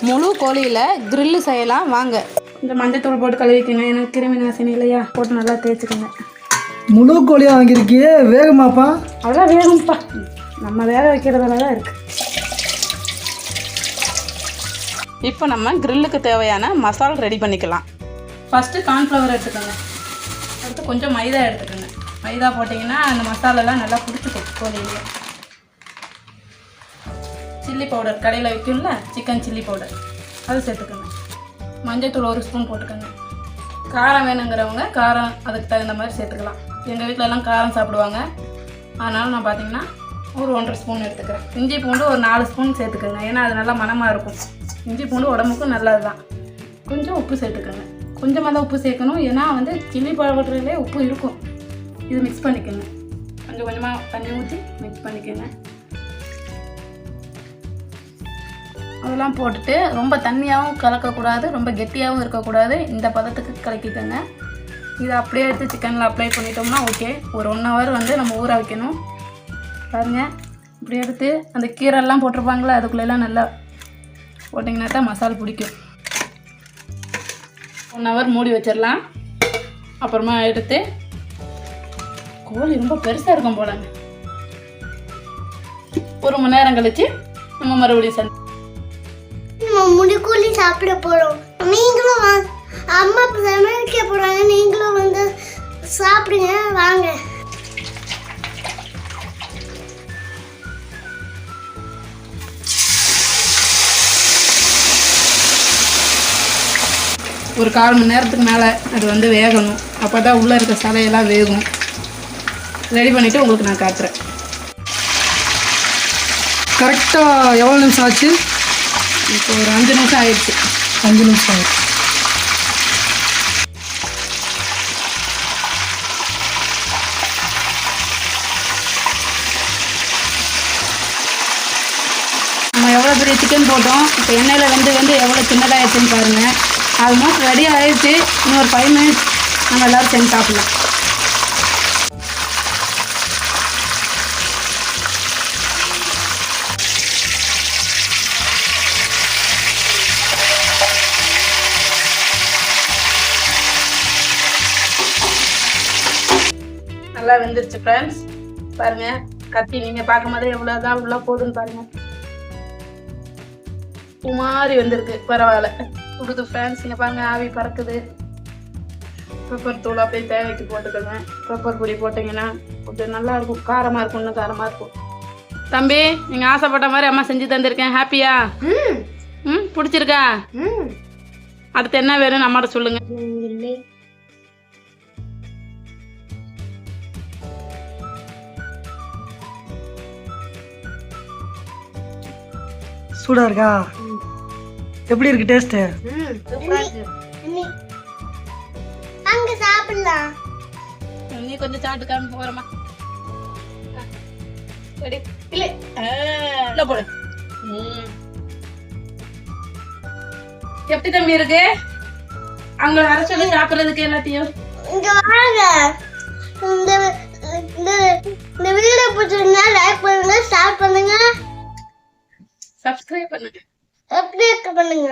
முழு கோழியில் கிரில்லு செய்யலாம் வாங்க. இந்த மஞ்சத்தூள் போட்டு கழுவிக்கோங்க, எனக்கு கிருமி நாசினி இல்லையா, போட்டு நல்லா தேய்ச்சிக்கோங்க. முழு கோழியாக வாங்கியிருக்கியே, வேகமாப்பா? அதெல்லாம் வேகும்ப்பா, நம்ம வேக வைக்கிறதுல தான் இருக்குது. இப்போ நம்ம கிரில்லுக்கு தேவையான மசாலா ரெடி பண்ணிக்கலாம். ஃபஸ்ட்டு கார்ன்ஃப்ளவர் எடுத்துக்கோங்க, அடுத்து கொஞ்சம் மைதா எடுத்துக்கோங்க. மைதா போட்டிங்கன்னா அந்த மசாலாலாம் நல்லா பிடிச்சிக்கும் கோழியிலே. சில்லி பவுடர் கடையில் வைக்கும்ல, சிக்கன் சில்லி பவுடர் அது சேர்த்துக்கோங்க. மஞ்சள்தூள் 1 ஸ்பூன் போட்டுக்கோங்க. காரம் வேணுங்கிறவங்க காரம் அதுக்கு தகுந்த மாதிரி சேர்த்துக்கலாம். எங்கள் வீட்டிலலாம் காரம் சாப்பிடுவாங்க, அதனால் நான் பார்த்திங்கன்னா ஒரு 1.5 ஸ்பூன் எடுத்துக்கிறேன். இஞ்சி பூண்டு ஒரு 4 ஸ்பூன் சேர்த்துக்கோங்க, ஏன்னா அது நல்லா மணமாக இருக்கும். இஞ்சி பூண்டு உடம்புக்கும் நல்லது தான். கொஞ்சம் உப்பு சேர்த்துக்கோங்க, கொஞ்சமாக தான் உப்பு சேர்க்கணும், ஏன்னா வந்து சில்லி பவுடர்லேயே உப்பு இருக்கும். இது மிக்ஸ் பண்ணிக்கோங்க, கொஞ்சம் கொஞ்சமாக தண்ணி ஊற்றி மிக்ஸ் பண்ணிக்கோங்க. அதெல்லாம் போட்டுட்டு ரொம்ப தண்ணியாகவும் கலக்கக்கூடாது, ரொம்ப கெட்டியாகவும் இருக்கக்கூடாது. இந்த பதத்துக்கு கலக்கிக்கோங்க. இதை அப்படியே எடுத்து சிக்கனில் அப்ளை பண்ணிட்டோம்னா ஓகே. ஒரு 1 ஹவர் வந்து நம்ம ஊற வைக்கணும். பாருங்கள், இப்படி எடுத்து அந்த கீரைலாம் போட்டிருப்பாங்களே அதுக்குள்ளெல்லாம் நல்லா போட்டிங்கன்னா தான் மசாலா பிடிக்கும். 1 ஹவர் மூடி வச்சிடலாம். அப்புறமா எடுத்து, கோழி ரொம்ப பெருசாக இருக்கும் போலங்க, 1 மணி நேரம் கழித்து நம்ம மறுபடியும் முடிக்கூலி சாப்பிட போறோம். நீங்களும் அம்மா சமைக்க போறாங்க, நீங்களும் வந்து சாப்பிடுங்க வாங்க. ஒரு 1/4 மணி நேரத்துக்கு மேலே அது வந்து வேகணும். அப்போ தான் உள்ளே இருக்க சலையெல்லாம் வேகும். ரெடி பண்ணிவிட்டு உங்களுக்கு நான் காட்டுறேன். கரெக்டாக எவ்வளோ நிமிஷம் ஆச்சு? இப்போ ஒரு 5 நிமிஷம் ஆயிடுச்சு. 5 நிமிஷம் ஆயிடுச்சு. நம்ம எவ்வளோ பெரிய சிக்கன் போட்டோம், இப்போ எண்ணெயில் வந்து எவ்வளோ சின்னதாகிடுச்சுன்னு பாருங்கள். ஆல்மோஸ்ட் ரெடி ஆகிடுச்சு. இன்னும் ஒரு 5 மினிட்ஸ் நம்ம எல்லோரும் செஞ்சு சாப்பிடலாம். நல்லா வெந்துருச்சு ஃப்ரெண்ட்ஸ். பாருங்கள், கத்தி நீங்கள் பார்க்கும் போதே எவ்வளோதான் உள்ள போகுதுன்னு பாருங்கள். மாதிரி வந்திருக்கு, பரவாயில்ல, கொடுது ஃப்ரெண்ட்ஸ். இங்கே பாருங்கள், ஆவி பறக்குது. பெப்பர் தூள் அப்படியே தேவைக்கு போட்டுக்கோங்க. பெப்பர் பொடி போட்டிங்கன்னா கொஞ்சம் நல்லா இருக்கும், காரமாக இருக்கும், இன்னும் காரமாக இருக்கும். தம்பி, நீங்கள் ஆசைப்பட்ட மாதிரி அம்மா செஞ்சு தந்திருக்கேன். ஹாப்பியா? பிடிச்சிருக்கா? அடுத்து என்ன வேணும்னு அம்மாட்ட சொல்லுங்கள். சூடாக இருக்கா? எப்படி இருக்கு டேஸ்ட்டு? அங்க சாப்பிடலாம். நீ கொஞ்சம் சாப்பிட்டு காமி போறமா. ரெடி? இல்ல இல்ல போடு. எப்படி தம்பி இருக்கு? அங்க வர சொல்லி சாப்பிடுறதுக்கு எல்லாத்தையும். இங்க வாங்க. இந்த வீடியோ பிடிச்சிருந்தா லைக் பண்ணுங்க, ஷேர் பண்ணுங்க, சப்ஸ்கிரைப் பண்ணுங்க, சப்ஸ்கிரைப் பண்ணுங்க.